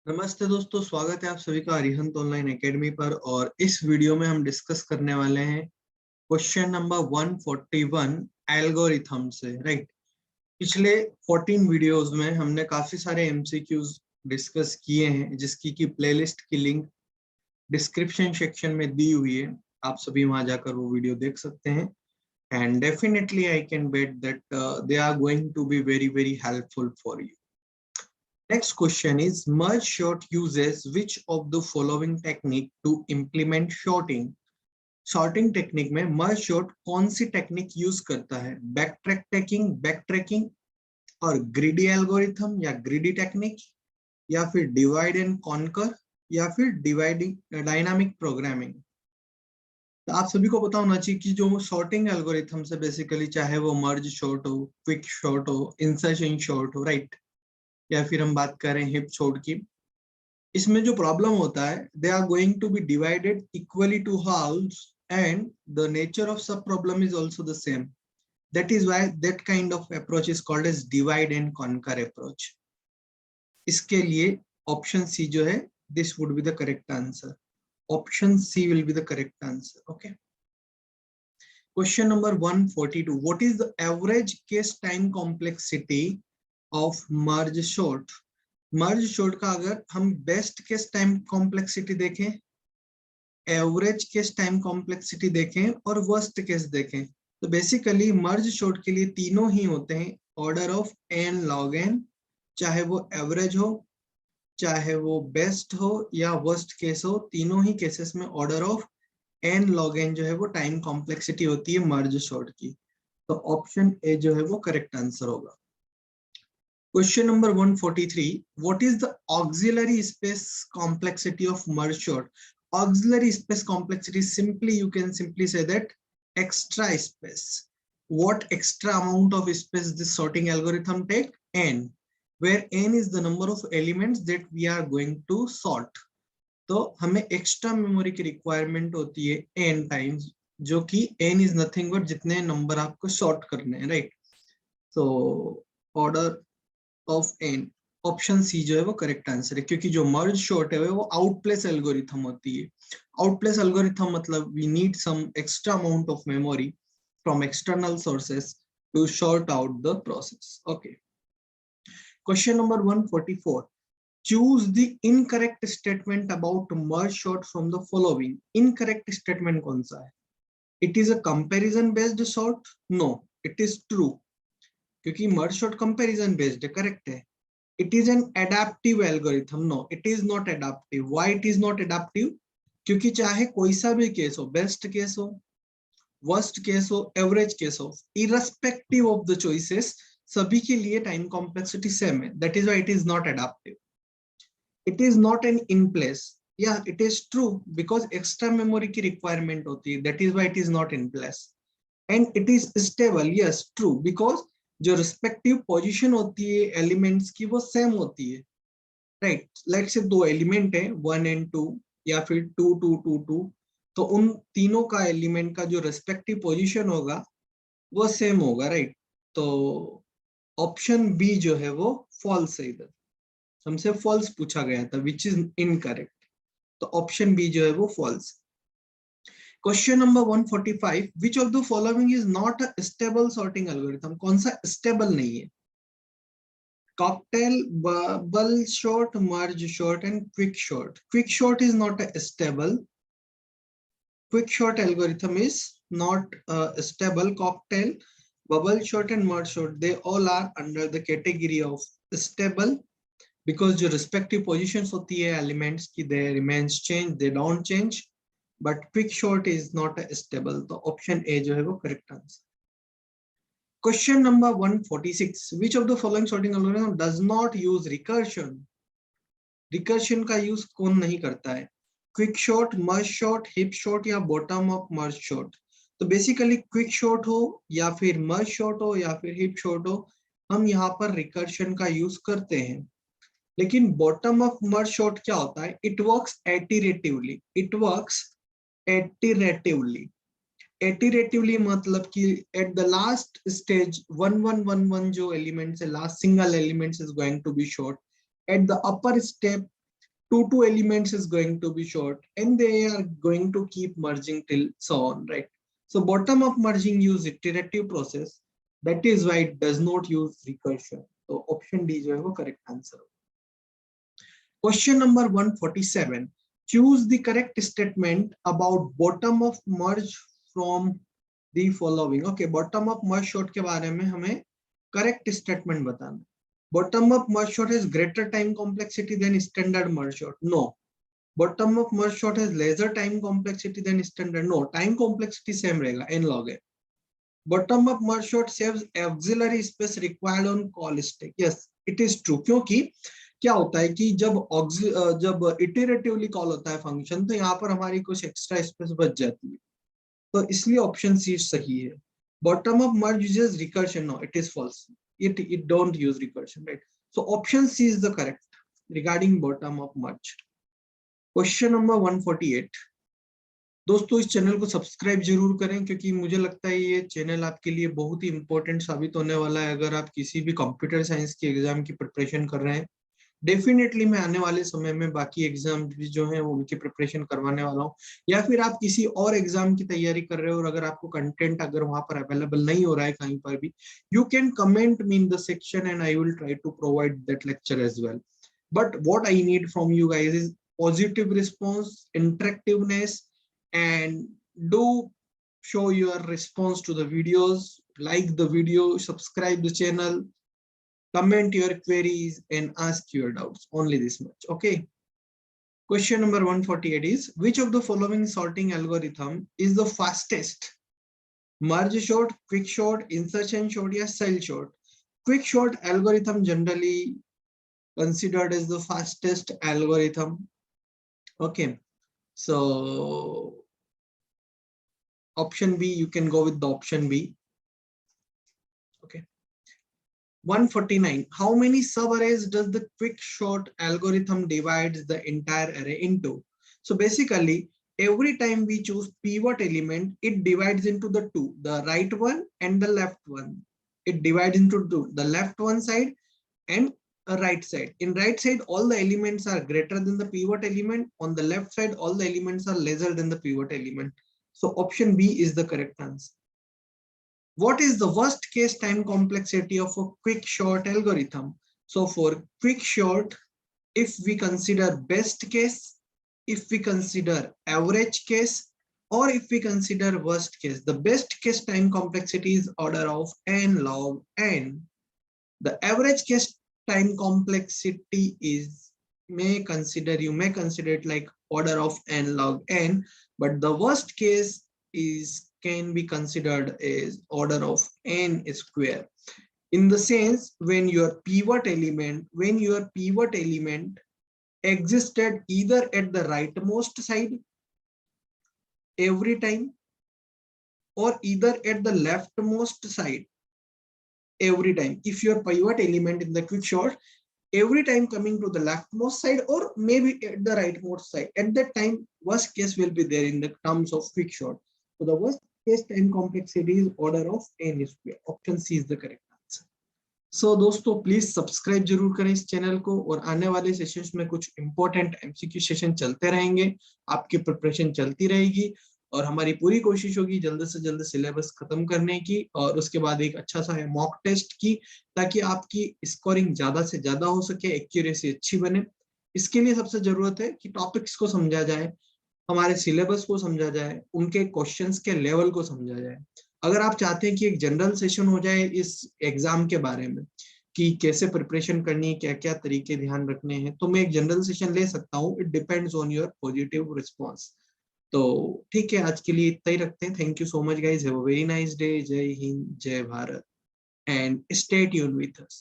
नमस्ते दोस्तों, स्वागत है आप सभी का अरिहंत ऑनलाइन एकेडमी पर। और इस वीडियो में हम डिस्कस करने वाले हैं क्वेश्चन नंबर 141 एल्गोरिथम से। राइट, पिछले 14 वीडियोस में हमने काफी सारे एमसीक्यूज डिस्कस किए हैं, जिसकी की प्लेलिस्ट की लिंक डिस्क्रिप्शन सेक्शन में दी हुई है। आप सभी वहां जाकर वो वीडियो देख सकते हैं। And definitely I can bet that they are going to be very very helpful for you. Next question is, merge sort uses which of the following technique to implement sorting? Sorting technique में merge sort कौन सी technique use करता है? Backtracking और greedy algorithm या greedy technique, या फिर divide and conquer, या फिर डिवाइडिंग डायनामिक प्रोग्रामिंग। तो आप सभी को पता होना चाहिए कि जो सॉर्टिंग एल्गोरिथम से बेसिकली, चाहे वो मर्ज शॉर्ट हो, क्विक शॉर्ट हो, इंसर्शन शॉर्ट हो, राइट, या फिर हम बात करें हिप शॉर्ट की, इसमें जो प्रॉब्लम होता है, they are going to be divided equally to halves and the nature of sub problem is also the same. That is why that kind of approach is called as divide and conquer approach. इसके लिए option C जो है, this would be the correct answer. Option C will be the correct answer. Okay. Question number 142. What is the average case time complexity of merge short? Merge short का अगर हम best case time complexity देखें, average case time complexity देखें और worst case देखें, तो basically मर्ज short के लिए तीनों ही होते हैं order of n log n, चाहे वो एवरेज हो, चाहे वो बेस्ट हो या वर्स्ट केस हो, तीनों ही केसेस में order of n log n जो है वो टाइम कॉम्प्लेक्सिटी होती है मर्ज शॉर्ट की. तो ऑप्शन ए जो है वो करेक्ट आंसर होगा. Question number 143. What is the auxiliary space complexity of merge sort? Auxiliary space complexity, simply you can simply say that extra space. What extra amount of space this sorting algorithm take? N, where n is the number of elements that we are going to sort. तो हमें extra memory की requirement होती है n times, जो कि n is nothing but जितने number आपको sort करने हैं, राइट. तो order of n, option C जो है वो करेक्ट आंसर है, क्योंकि जो मर्ज शॉर्ट है वो आउटप्लेस एल्गोरिथम होती है. आउटप्लेस एल्गोरिथम मतलब we need some extra amount of memory from external sources to sort out the process. Okay. Question number 144. Choose the incorrect statement about merge sort from the following. Incorrect statement कौन सा है? It is a comparison based sort. No, it is true, क्योंकि merge sort comparison based है, correct है. It is an adaptive algorithm. No, it is not adaptive. Why it is not adaptive? क्योंकि चाहे कोई सा भी केस हो, best case हो, वर्स्ट केस हो, एवरेज केस हो, इररेस्पेक्टिव ऑफ द चॉइसेस, सभी के लिए टाइम कॉम्प्लेक्सिटी सेम है. That is why it is not adaptive. It is not an in place. या it is true, because extra memory की requirement होती है. That is why it is not in place. And it is stable. Yes, true, because जो respective position होती है elements की वो same होती है, राइट. लेट्स से दो एलिमेंट है 1 and 2, या फिर 2 2 2 2, तो उन तीनों का एलिमेंट का जो रिस्पेक्टिव पोजीशन होगा वो सेम होगा, राइट. तो ऑप्शन बी जो है वो फॉल्स है. इधर हमसे फॉल्स पूछा गया था, विच इज इनकरेक्ट. तो ऑप्शन बी जो है वो false. Question number 145. Which of the following is not a stable sorting algorithm? कौन सा stable नहीं है? Cocktail, bubble sort, merge sort and quick sort. Quick sort is not a stable. Quick sort algorithm is not stable. Cocktail, bubble sort and merge sort, they all are under the category of stable, because जो respective positions होती है elements की, they remains change, they don't change. But quick short is not a stable. तो option A जो है वो correct answer. Question number 146. Which of the following sorting algorithm does not use recursion? Recursion का use कौन नहीं करता है? Quick short, मर्ज short, hip short या बॉटम अप मर्ज शॉर्ट. तो बेसिकली क्विक शॉर्ट हो या फिर मर्ज शॉर्ट हो या फिर हिप शॉर्ट हो, हम यहाँ पर रिकर्शन का यूज करते हैं. लेकिन बॉटम अप मर्ज शॉर्ट क्या होता है? It works iteratively. It works iteratively मतलब कि at the last stage 1111 जो एलिमेंट्स है, last single elements is going to be sort. at the upper step two elements is going to be short, and they are going to keep merging till so on, right? So bottom up merging use iterative process. That is why it does not use recursion. So option D जो है वो correct answer. Question number 147. Choose the correct statement about bottom up merge from the following. Okay, bottom up merge short के बारे में हमें correct statement बताना. Bottom up merge short has greater time complexity than standard merge short. No. Bottom up merge short has lesser time complexity than standard. No. Time complexity same रहेगा, n log है. Bottom up merge short saves auxiliary space required on call stack. Yes, it is true. क्योंकि क्या होता है कि जब iteratively call होता है फंक्शन, तो यहाँ पर हमारी कुछ एक्स्ट्रा स्पेस बच जाती है, तो इसलिए ऑप्शन सी सही है. Bottom up merge uses recursion. No, it is false. It don't use recursion, right? So option C is the correct regarding bottom up merge. Question number 148. दोस्तों इस चैनल को सब्सक्राइब जरूर करें, क्योंकि मुझे लगता है ये चैनल आपके लिए बहुत ही इंपॉर्टेंट साबित होने वाला है. अगर आप किसी भी कंप्यूटर साइंस के एग्जाम की प्रिपरेशन कर रहे हैं, डेफिनेटली मैं आने वाले समय में बाकी एग्जाम भी जो है उनकी प्रिपरेशन करवाने वाला हूँ. या फिर आप किसी और एग्जाम की तैयारी कर रहे हो और अगर आपको कंटेंट अगर वहां पर अवेलेबल नहीं हो रहा है कहीं पर भी, you can comment me in the section and I will try to provide that lecture as well. But what I need from you guys is positive response, interactiveness, and do show your response to the videos, like the video, subscribe the channel, comment your queries and ask your doubts. Only this much. Okay. Question number 148 is, which of the following sorting algorithm is the fastest? Merge sort, quick sort, insertion sort, या cell sort? Quick sort algorithm generally considered as the fastest algorithm. Okay. So option B, you can go with the option B. Okay. 149. How many subarrays does the quick sort algorithm divides the entire array into? So basically, every time we choose pivot element, it divides into the two, the right one and the left one. It divides into two, the left one side and a right side. In right side, all the elements are greater than the pivot element. On the left side, all the elements are lesser than the pivot element. So option B is the correct answer. What is the worst case time complexity of a quick sort algorithm? So for quick sort, if we consider best case, if we consider average case, or if we consider worst case, the best case time complexity is order of n log n. The average case time complexity is you may consider it like order of n log n, but the worst case can be considered as order of n square. In the sense, when your pivot element existed either at the rightmost side every time or either at the leftmost side every time. If your pivot element in the quick sort every time coming to the leftmost side or maybe at the rightmost side, at that time worst case will be there in the terms of quick sort. So the worst case time complexity is order of n square. Option C is the correct answer. So दोस्तों please subscribe जरूर करें इस channel को, और आने वाले sessions में कुछ इंपॉर्टेंट एमसीक्यू सेशन चलते रहेंगे, आपकी प्रिपरेशन चलती रहेगी और हमारी पूरी कोशिश होगी जल्द से जल्द सिलेबस खत्म करने की और उसके बाद एक अच्छा सा मॉक टेस्ट की, ताकि आपकी स्कोरिंग ज्यादा से ज्यादा हो सके, एक्यूरेसी अच्छी बने. इसके लिए सबसे जरूरत है कि टॉपिक्स को समझा जाए, हमारे सिलेबस को समझा जाए, उनके क्वेश्चंस के लेवल को समझा जाए. अगर आप चाहते हैं कि एक जनरल सेशन हो जाए इस एग्जाम के बारे में कि कैसे प्रिपरेशन करनी है, क्या क्या तरीके ध्यान रखने हैं, तो मैं एक जनरल सेशन ले सकता हूँ. It depends on your positive response. तो ठीक है, आज के लिए इतना ही रखते हैं. Thank you so much guys. Have a very nice day. जय हिंद, जय Bharat, and stay tuned with us.